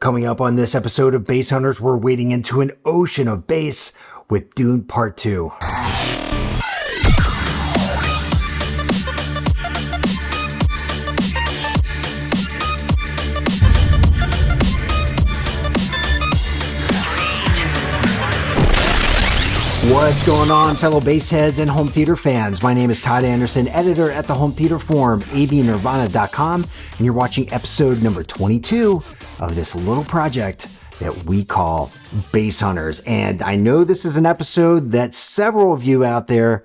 Coming up on this episode of Bass Hunters, we're wading into an ocean of bass with Dune Part 2. What's going on, fellow bass heads and home theater fans? My name is Todd Anderson, editor at the Home Theater Forum, avnirvana.com, and you're watching episode number 22 of this little project that we call Bass Hunters. And I know this is an episode that several of you out there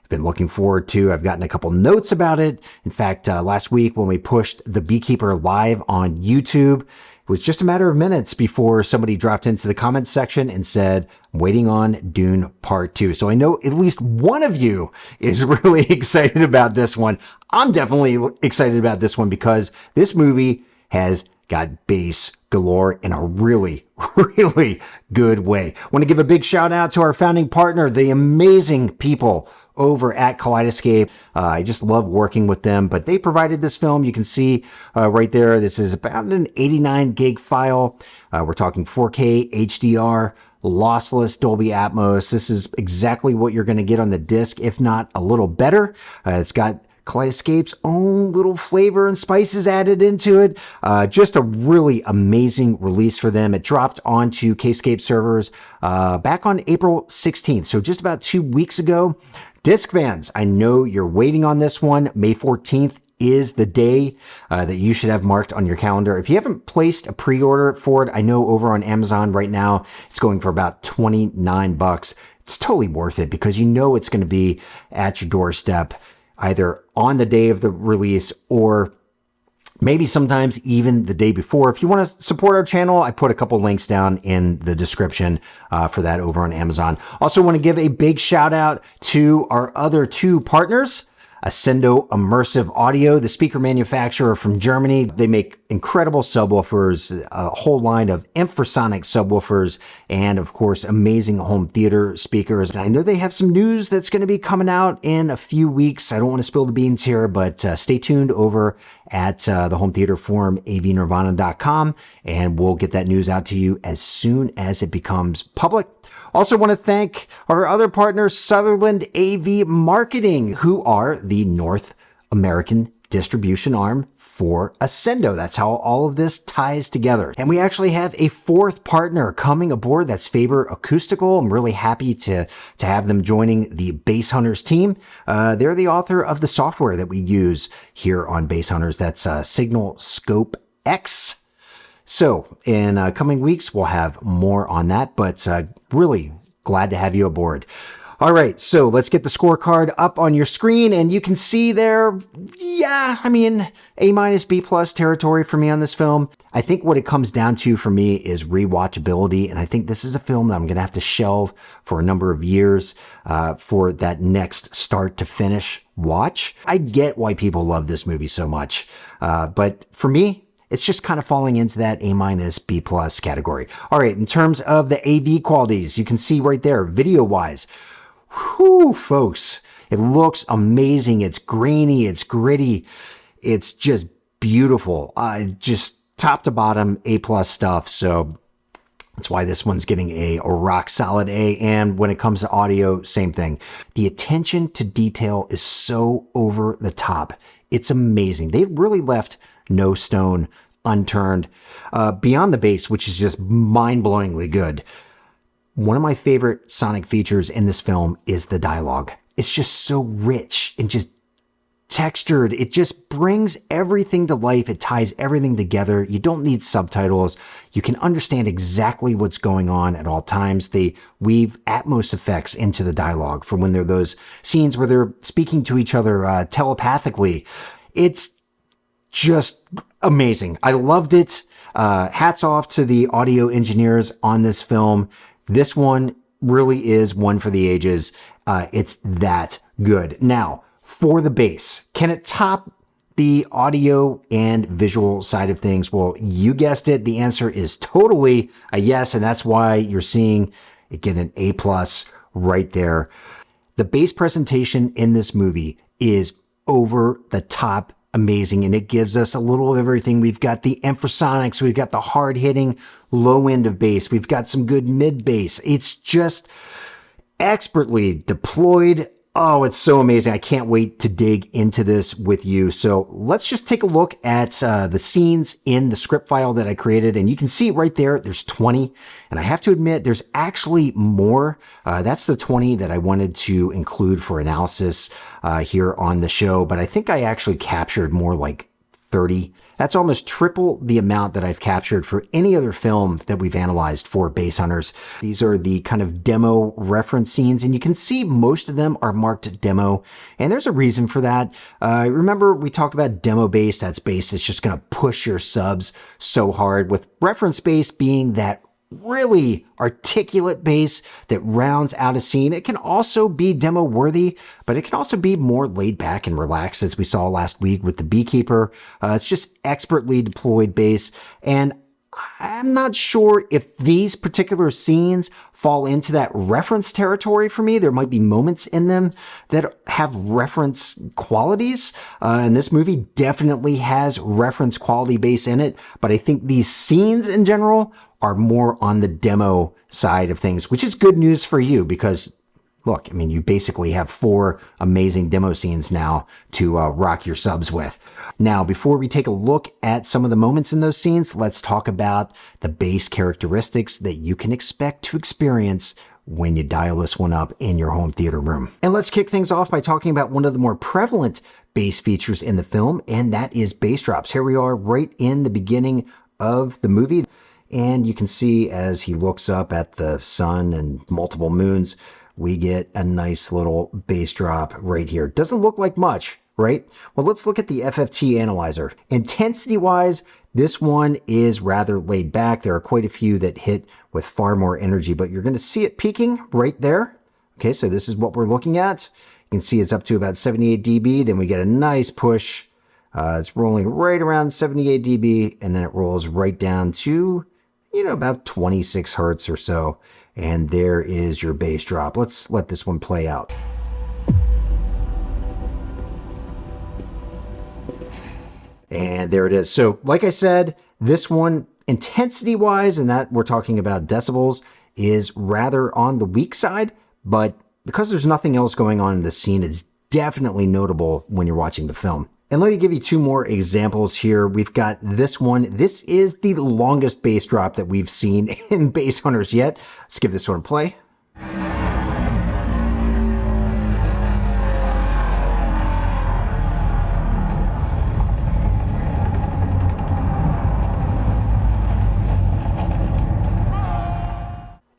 have been looking forward to. I've gotten a couple notes about it. In fact, last week when we pushed The Beekeeper live on YouTube, it was just a matter of minutes before somebody dropped into the comments section and said, I'm waiting on Dune Part 2. So I know at least one of you is really excited about this one. I'm definitely excited about this one because this movie has got bass galore in a really, really good way. I want to give a big shout out to our founding partner, the amazing people over at Kaleidescape. I just love working with them, but they provided this film. You can see right there, this is about an 89 gig file. We're talking 4K, HDR, lossless, Dolby Atmos. This is exactly what you're going to get on the disc, if not a little better. It's got Kaleidescape's own little flavor and spices added into it. Just a really amazing release for them. It dropped onto Kscape servers back on April 16th, so just about 2 weeks ago. Disc fans, I know you're waiting on this one. May 14th is the day that you should have marked on your calendar. If you haven't placed a pre-order for it, I know over on Amazon right now, it's going for about $29. It's totally worth it because you know it's going to be at your doorstep either on the day of the release or maybe sometimes even the day before. If you want to support our channel, I put a couple links down in the description for that over on Amazon. Also want to give a big shout out to our other two partners, Ascendo Immersive Audio, the speaker manufacturer from Germany. They make incredible subwoofers, a whole line of infrasonic subwoofers, and of course, amazing home theater speakers. And I know they have some news that's going to be coming out in a few weeks. I don't want to spill the beans here, but stay tuned over at the Home Theater Forum, avnirvana.com, and we'll get that news out to you as soon as it becomes public. Also want to thank our other partner, Sutherland AV Marketing, who are the North American distribution arm for Ascendo. That's how all of this ties together. And we actually have a fourth partner coming aboard. That's Faber Acoustical. I'm really happy to have them joining the Bass Hunters team. They're the author of the software that we use here on Bass Hunters. That's Signal Scope X. So in coming weeks, we'll have more on that, but really glad to have you aboard. All right, so let's get the scorecard up on your screen, and you can see there, yeah, I mean, A- B+ territory for me on this film. I think what it comes down to for me is rewatchability, and I think this is a film that I'm going to have to shelve for a number of years for that next start to finish watch. I get why people love this movie so much, but for me, it's just kind of falling into that A- B+ category. All right, in terms of the AV qualities, you can see right there, video-wise, whew, folks, it looks amazing. It's grainy, it's gritty, it's just beautiful. Just top to bottom, A+ stuff. So that's why this one's getting a rock solid A. And when it comes to audio, same thing. The attention to detail is so over the top. It's amazing. They've really left no stone unturned. Beyond the bass, which is just mind-blowingly good, one of my favorite sonic features in this film is the dialogue. It's just so rich and just textured. It just brings everything to life. It ties everything together. You don't need subtitles. You can understand exactly what's going on at all times. They weave Atmos effects into the dialogue for when there are those scenes where they're speaking to each other telepathically. It's just amazing. I loved it. Hats off to the audio engineers on this film. This one really is one for the ages. It's that good. Now, for the bass, can it top the audio and visual side of things? Well, you guessed it. The answer is totally a yes, and that's why you're seeing it get an A+ right there. The bass presentation in this movie is over the top amazing, and it gives us a little of everything. We've got the infrasonics, we've got the hard-hitting low end of bass, we've got some good mid bass. It's just expertly deployed. Oh, it's so amazing. I can't wait to dig into this with you. So let's just take a look at the scenes in the script file that I created. And you can see right there, there's 20. And I have to admit, there's actually more. That's the 20 that I wanted to include for analysis here on the show. But I think I actually captured more like 30. That's almost triple the amount that I've captured for any other film that we've analyzed for Bass Hunters. These are the kind of demo reference scenes, and you can see most of them are marked demo, and there's a reason for that. Remember, we talked about demo bass. That's bass that's just going to push your subs so hard, with reference bass being that really articulate bass that rounds out a scene. It can also be demo worthy, but it can also be more laid back and relaxed, as we saw last week with the Beekeeper. It's just expertly deployed bass, and I'm not sure if these particular scenes fall into that reference territory for me. There might be moments in them that have reference qualities, and this movie definitely has reference quality bass in it, but I think these scenes in general are more on the demo side of things, which is good news for you because, look, I mean, you basically have 4 amazing demo scenes now to rock your subs with. Now, before we take a look at some of the moments in those scenes, let's talk about the bass characteristics that you can expect to experience when you dial this one up in your home theater room. And let's kick things off by talking about one of the more prevalent bass features in the film, and that is bass drops. Here we are right in the beginning of the movie. And you can see as he looks up at the sun and multiple moons, we get a nice little bass drop right here. Doesn't look like much, right? Well, let's look at the FFT analyzer. Intensity-wise, this one is rather laid back. There are quite a few that hit with far more energy, but you're going to see it peaking right there. Okay, so this is what we're looking at. You can see it's up to about 78 dB. Then we get a nice push. It's rolling right around 78 dB, and then it rolls right down to about 26 hertz or so. And there is your bass drop. Let's let this one play out. And there it is. So like I said, this one intensity wise, and that we're talking about decibels, is rather on the weak side, but because there's nothing else going on in the scene, it's definitely notable when you're watching the film. And let me give you 2 more examples here. We've got this one. This is the longest bass drop that we've seen in Bass Hunters yet. Let's give this one a play.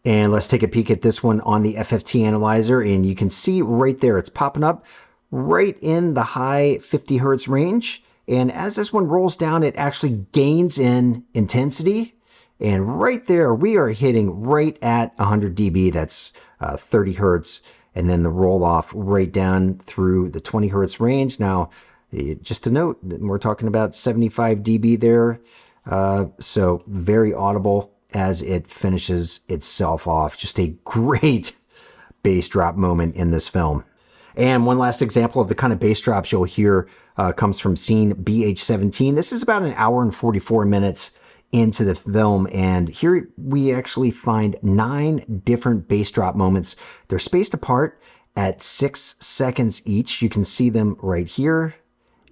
And let's take a peek at this one on the FFT analyzer, and you can see right there, it's popping up right in the high 50 hertz range. And as this one rolls down, it actually gains in intensity. And right there, we are hitting right at 100 dB. That's 30 hertz. And then the roll off right down through the 20 hertz range. Now, just to note, we're talking about 75 dB there. So very audible as it finishes itself off. Just a great bass drop moment in this film. And one last example of the kind of bass drops you'll hear comes from scene BH17. This is about an hour and 44 minutes into the film, and here we actually find 9 different bass drop moments. They're spaced apart at 6 seconds each. You can see them right here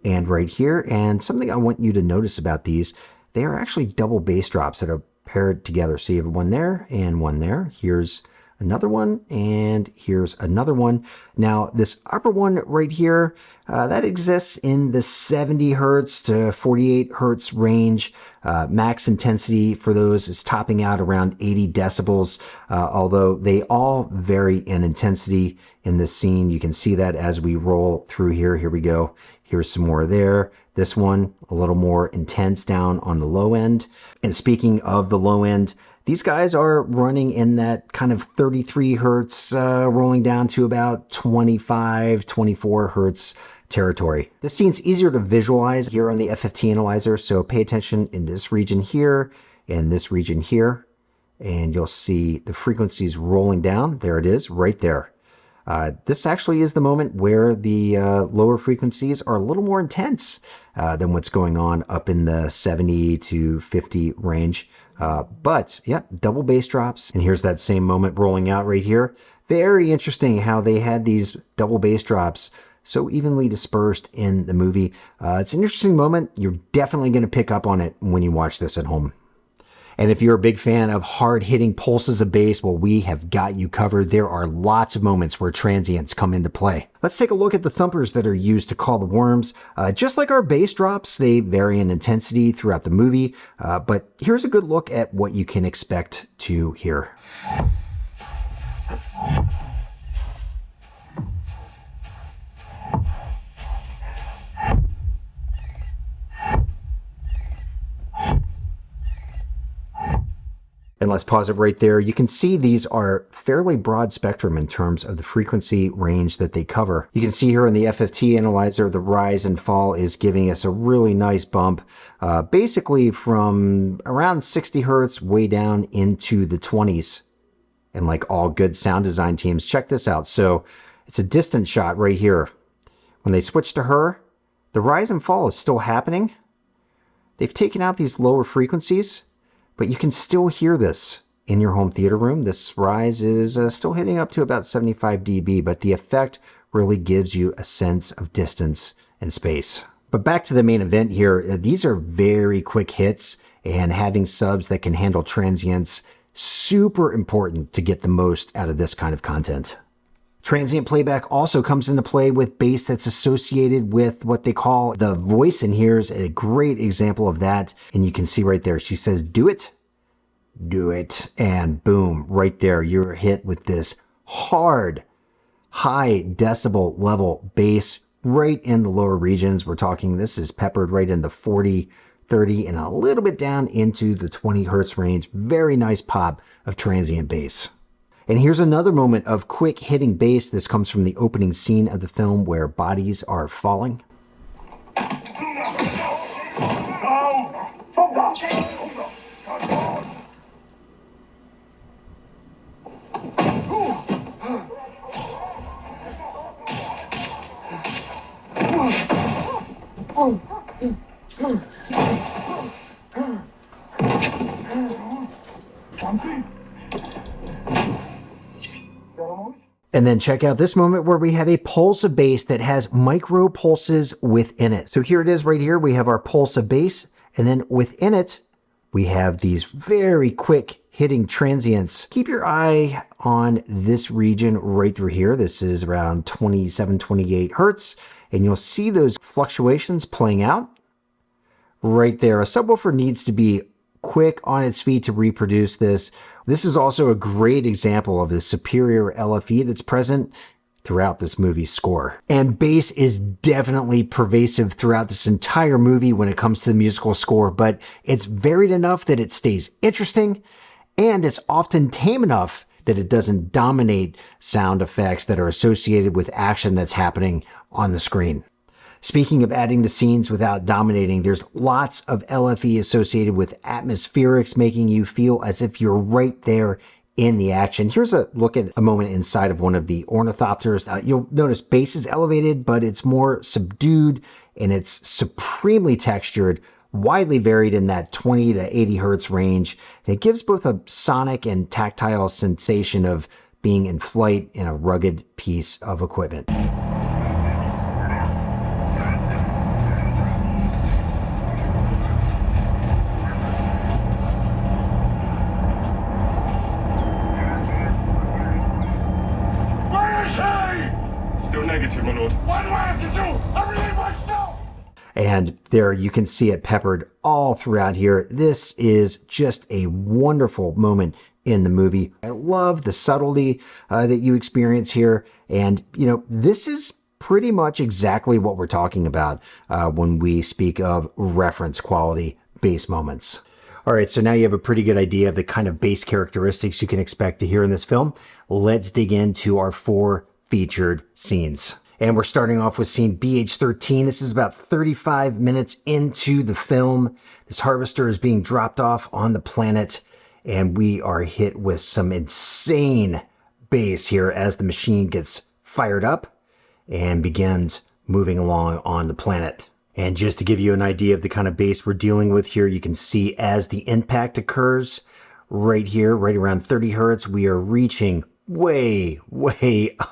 and right here. And something I want you to notice about these, they are actually double bass drops that are paired together. So you have one there and one there. Here's another one, and here's another one. Now, this upper one right here, that exists in the 70 hertz to 48 hertz range. Max intensity for those is topping out around 80 decibels, although they all vary in intensity in this scene. You can see that as we roll through here. Here we go. Here's some more there. This one, a little more intense down on the low end. And speaking of the low end, these guys are running in that kind of 33 hertz, rolling down to about 25, 24 hertz territory. This scene's easier to visualize here on the FFT analyzer, so pay attention in this region here and this region here, and you'll see the frequencies rolling down. There it is, right there. This actually is the moment where the lower frequencies are a little more intense than what's going on up in the 70 to 50 range. But yeah, double bass drops. And here's that same moment rolling out right here. Very interesting how they had these double bass drops so evenly dispersed in the movie. It's an interesting moment. You're definitely going to pick up on it when you watch this at home. And if you're a big fan of hard-hitting pulses of bass, well, we have got you covered. There are lots of moments where transients come into play. Let's take a look at the thumpers that are used to call the worms. Just like our bass drops, they vary in intensity throughout the movie, but here's a good look at what you can expect to hear. And let's pause it right there. You can see these are fairly broad spectrum in terms of the frequency range that they cover. You can see here in the FFT analyzer, the rise and fall is giving us a really nice bump, basically from around 60 hertz way down into the 20s. And like all good sound design teams, check this out. So it's a distant shot right here. When they switch to her, the rise and fall is still happening. They've taken out these lower frequencies, but you can still hear this in your home theater room. This rise is still hitting up to about 75 dB, but the effect really gives you a sense of distance and space. But back to the main event here, these are very quick hits, and having subs that can handle transients, super important to get the most out of this kind of content. Transient playback also comes into play with bass that's associated with what they call the voice, and here's a great example of that. And you can see right there, she says, "Do it, do it," and boom, right there, you're hit with this hard, high decibel level bass right in the lower regions. We're talking, this is peppered right in the 40, 30, and a little bit down into the 20 hertz range. Very nice pop of transient bass. And here's another moment of quick hitting bass. This comes from the opening scene of the film where bodies are falling. And then check out this moment where we have a pulse of bass that has micro pulses within it. So here it is right here. We have our pulse of bass, and then within it, we have these very quick hitting transients. Keep your eye on this region right through here. This is around 27, 28 hertz, and you'll see those fluctuations playing out right there. A subwoofer needs to be quick on its feet to reproduce this. This is also a great example of the superior LFE that's present throughout this movie's score. And bass is definitely pervasive throughout this entire movie when it comes to the musical score, but it's varied enough that it stays interesting, and it's often tame enough that it doesn't dominate sound effects that are associated with action that's happening on the screen. Speaking of adding to scenes without dominating, there's lots of LFE associated with atmospherics, making you feel as if you're right there in the action. Here's a look at a moment inside of one of the ornithopters. You'll notice bass is elevated, but it's more subdued, and it's supremely textured, widely varied in that 20 to 80 hertz range. And it gives both a sonic and tactile sensation of being in flight in a rugged piece of equipment. Negative, my lord. What do I have to do? Everything myself! And there you can see it peppered all throughout here. This is just a wonderful moment in the movie. I love the subtlety that you experience here. And, you know, this is pretty much exactly what we're talking about when we speak of reference quality bass moments. All right, so now you have a pretty good idea of the kind of bass characteristics you can expect to hear in this film. Let's dig into our 4 featured scenes. And we're starting off with scene BH13. This is about 35 minutes into the film. This harvester is being dropped off on the planet, and we are hit with some insane bass here as the machine gets fired up and begins moving along on the planet. And just to give you an idea of the kind of bass we're dealing with here, you can see as the impact occurs right here, right around 30 hertz, we are reaching way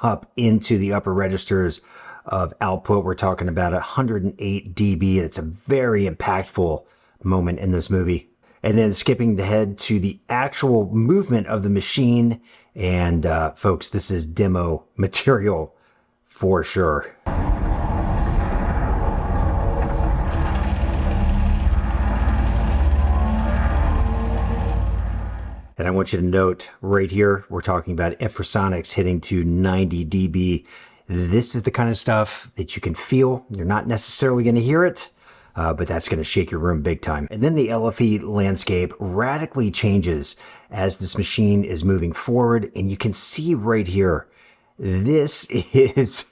up into the upper registers of output. We're talking about 108 dB. It's a very impactful moment in this movie. And then skipping ahead to the actual movement of the machine. And folks, this is demo material for sure. And I want you to note right here, we're talking about infrasonics hitting to 90 dB. This is the kind of stuff that you can feel. You're not necessarily going to hear it, but that's going to shake your room big time. And then the LFE landscape radically changes as this machine is moving forward. And you can see right here, this is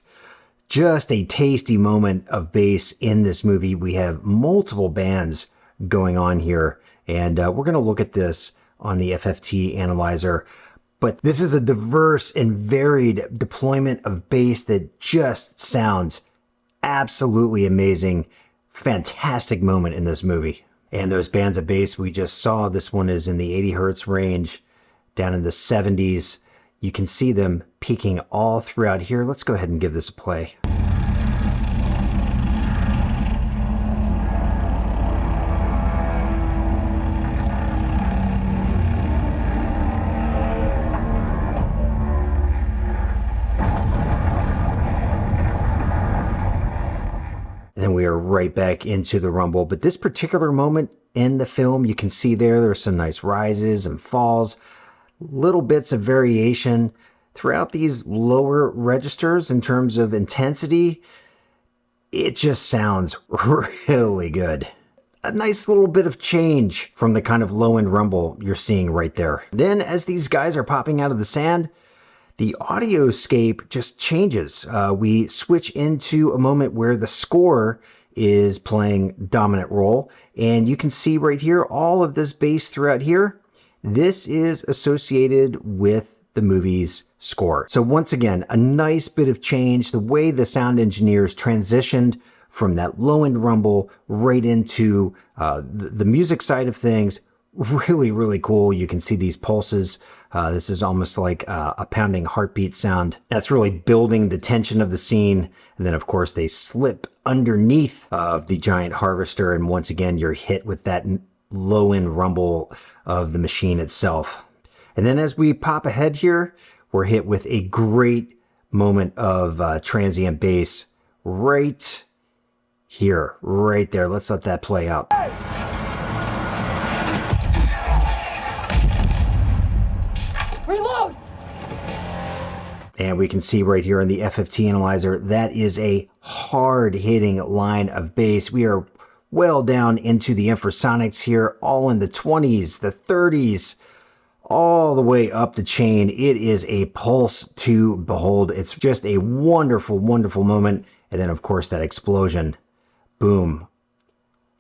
just a tasty moment of bass in this movie. We have multiple bands going on here, and we're going to look at this on the FFT analyzer. But this is a diverse and varied deployment of bass that just sounds absolutely amazing. Fantastic moment in this movie. And those bands of bass we just saw, this one is in the 80 hertz range, down in the 70s. You can see them peaking all throughout here. Let's go ahead and give this a play. Then we are right back into the rumble. But this particular moment in the film, you can see there's some nice rises and falls, little bits of variation throughout these lower registers in terms of intensity. It just sounds really good. A nice little bit of change from the kind of low end rumble you're seeing right there. Then as these guys are popping out of the sand, the audioscape just changes. We switch into a moment where the score is playing dominant role. And you can see right here, all of this bass throughout here. This is associated with the movie's score. So once again, a nice bit of change. The way the sound engineers transitioned from that low end rumble right into the music side of things. Really cool. You can see these pulses. This is almost like a pounding heartbeat sound. That's really building the tension of the scene. And then, of course, they slip underneath the giant harvester. And once again, you're hit with that low-end rumble of the machine itself. And then as we pop ahead here, we're hit with a great moment of transient bass right here, right there. Let's let that play out. Reload! And we can see right here in the FFT analyzer, that is a hard-hitting line of bass. We are well down into the infrasonics here, all in the 20s, the 30s, all the way up the chain. It is a pulse to behold. It's just a wonderful moment. And then, of course, that explosion. Boom.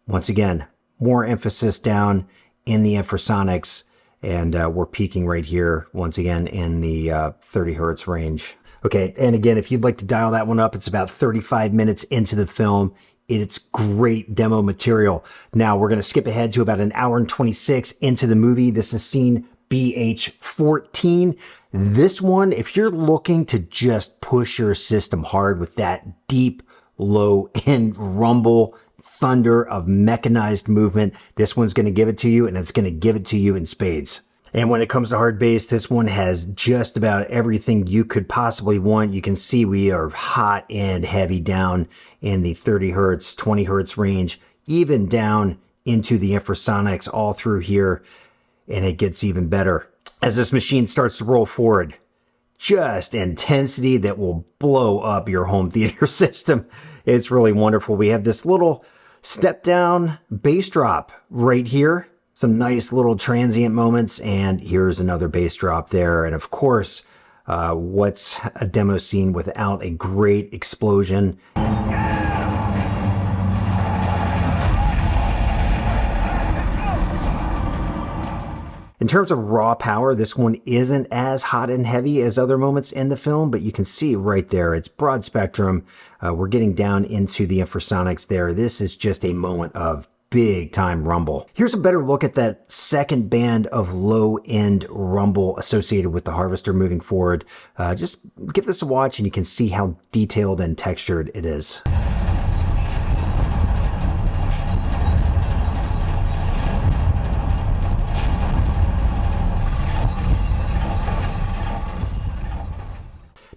Once again, more emphasis down in the infrasonics. And we're peaking right here, once again, in the 30 hertz range. Okay, and again, if you'd like to dial that one up, it's about 35 minutes into the film. It's great demo material. Now, we're going to skip ahead to about an hour and 26 into the movie. This is scene BH14. This one, if you're looking to just push your system hard with that deep, low-end rumble, thunder of mechanized movement, this one's going to give it to you, and it's going to give it to you in spades. And when it comes to hard bass, this one has just about everything you could possibly want. You can see we are hot and heavy down in the 30 hertz, 20 hertz range, even down into the infrasonics all through here. And it gets even better as this machine starts to roll forward. Just intensity that will blow up your home theater system. It's really wonderful. We have this little step down bass drop right here. Some nice little transient moments, and here's another bass drop there. And of course, what's a demo scene without a great explosion? In terms of raw power, this one isn't as hot and heavy as other moments in the film, but you can see right there, it's broad spectrum. We're getting down into the infrasonics there. This is just a moment of big time rumble. Here's a better look at that second band of low end rumble associated with the Harvester moving forward. Just give this a watch and you can see how detailed and textured it is.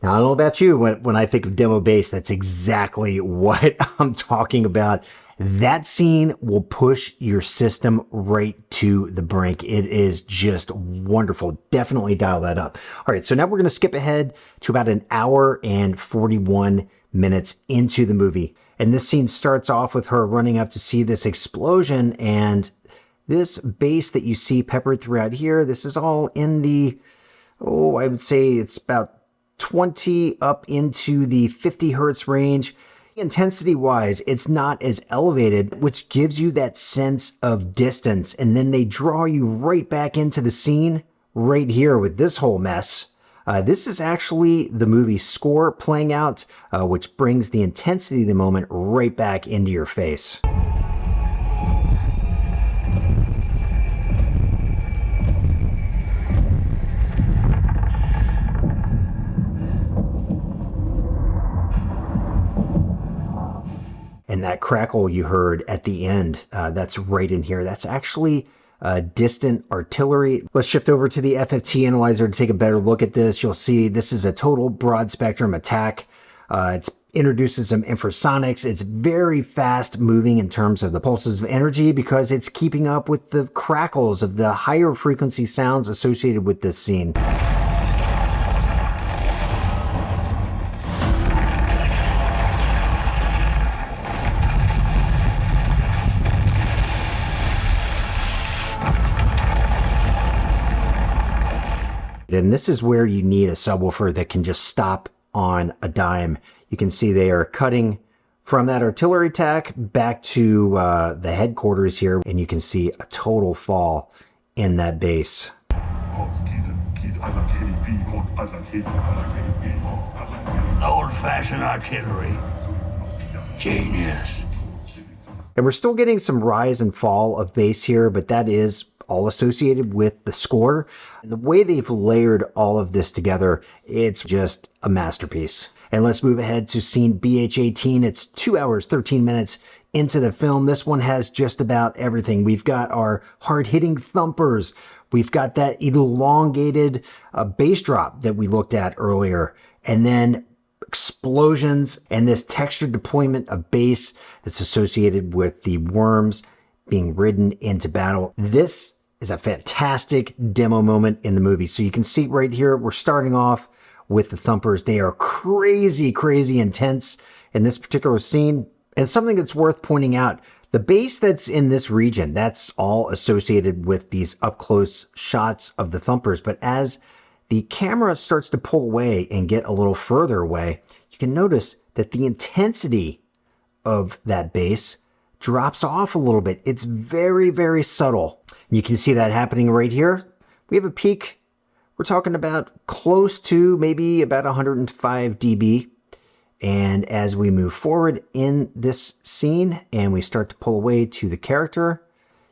Now, I don't know about you, when I think of demo bass, that's exactly what I'm talking about. That scene will push your system right to the brink. It is just wonderful. Definitely dial that up. All right, so now we're going to skip ahead to about an hour and 41 minutes into the movie. And this scene starts off with her running up to see this explosion, and this bass that you see peppered throughout here, this is all in the, I would say it's about 20 up into the 50 hertz range. Intensity wise, it's not as elevated, which gives you that sense of distance. And then they draw you right back into the scene right here with this whole mess. This is actually the movie score playing out, which brings the intensity of the moment right back into your face. And that crackle you heard at the end, that's right in here. That's actually distant artillery. Let's shift over to the FFT analyzer to take a better look at this. You'll see this is a total broad spectrum attack. It introduces some infrasonics. It's very fast moving in terms of the pulses of energy because it's keeping up with the crackles of the higher frequency sounds associated with this scene. And this is where you need a subwoofer that can just stop on a dime. You can see they are cutting from that artillery attack back to the headquarters here, and you can see a total fall in that bass. Old-fashioned artillery. Genius. And we're still getting some rise and fall of bass here, but that is all associated with the score. And the way they've layered all of this together, it's just a masterpiece. And let's move ahead to scene BH18. It's 2 hours, 13 minutes into the film. This one has just about everything. We've got our hard-hitting thumpers. We've got that elongated bass drop that we looked at earlier. And then explosions and this textured deployment of bass that's associated with the worms being ridden into battle. This is a fantastic demo moment in the movie. So you can see right here, we're starting off with the thumpers. They are crazy, crazy intense in this particular scene. And something that's worth pointing out, the bass that's in this region, that's all associated with these up close shots of the thumpers. But as the camera starts to pull away and get a little further away, you can notice that the intensity of that bass drops off a little bit. It's very, very subtle. You can see that happening right here. We have a peak. We're talking about close to maybe about 105 dB. And as we move forward in this scene and we start to pull away to the character,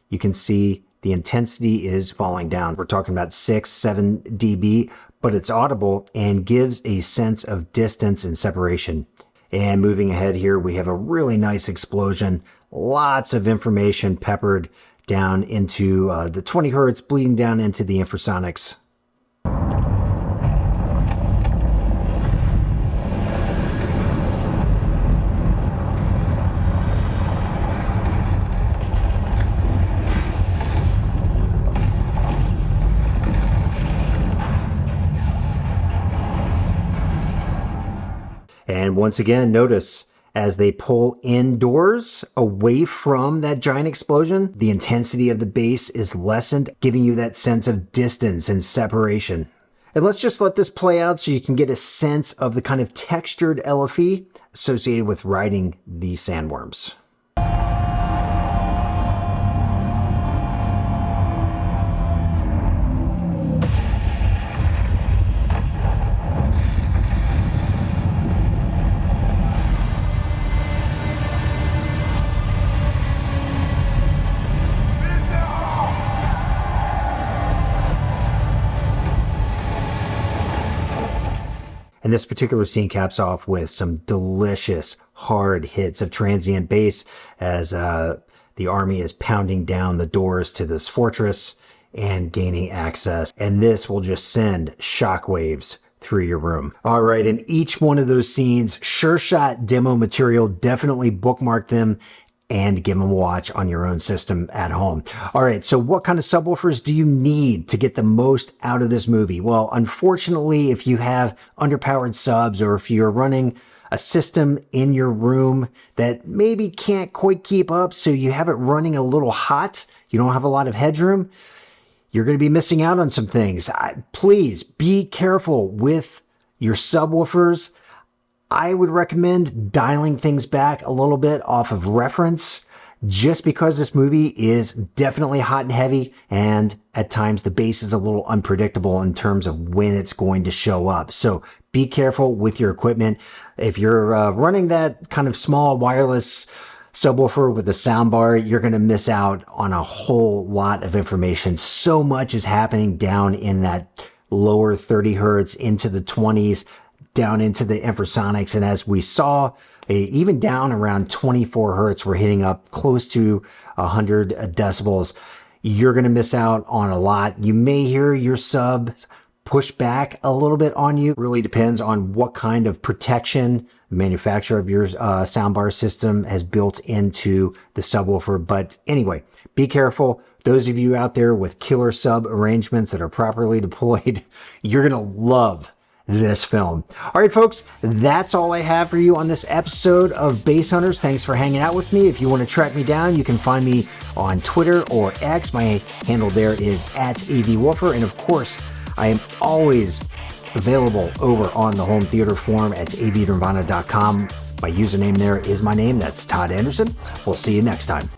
you can see the intensity is falling down. We're talking about 6, 7 dB, but it's audible and gives a sense of distance and separation. And moving ahead here, we have a really nice explosion. Lots of information peppered down into the 20 hertz, bleeding down into the infrasonics. And once again, notice as they pull indoors away from that giant explosion, the intensity of the bass is lessened, giving you that sense of distance and separation. And let's just let this play out so you can get a sense of the kind of textured LFE associated with riding the Sandworms. And this particular scene caps off with some delicious hard hits of transient bass as the army is pounding down the doors to this fortress and gaining access. And this will just send shockwaves through your room. All right, in each one of those scenes, Sure Shot demo material, definitely bookmark them and give them a watch on your own system at home. All right, so what kind of subwoofers do you need to get the most out of this movie? Well, unfortunately, if you have underpowered subs or if you're running a system in your room that maybe can't quite keep up, so you have it running a little hot, you don't have a lot of headroom, you're going to be missing out on some things. Please be careful with your subwoofers. I would recommend dialing things back a little bit off of reference, just because this movie is definitely hot and heavy, and at times the bass is a little unpredictable in terms of when it's going to show up. So be careful with your equipment. If you're running that kind of small wireless subwoofer with a soundbar, you're going to miss out on a whole lot of information. So much is happening down in that lower 30 hertz into the 20s, down into the infrasonics. And as we saw, even down around 24 hertz, we're hitting up close to 100 decibels. You're going to miss out on a lot. You may hear your sub push back a little bit on you. It really depends on what kind of protection the manufacturer of your soundbar system has built into the subwoofer. But anyway, be careful. Those of you out there with killer sub arrangements that are properly deployed, you're going to love this film. All right, folks, that's all I have for you on this episode of Bass Hunters. Thanks for hanging out with me. If you want to track me down, you can find me on Twitter or X. My handle there is @AVWoofer. And of course, I am always available over on the home theater forum at avnirvana.com. My username there is my name. That's Todd Anderson. We'll see you next time.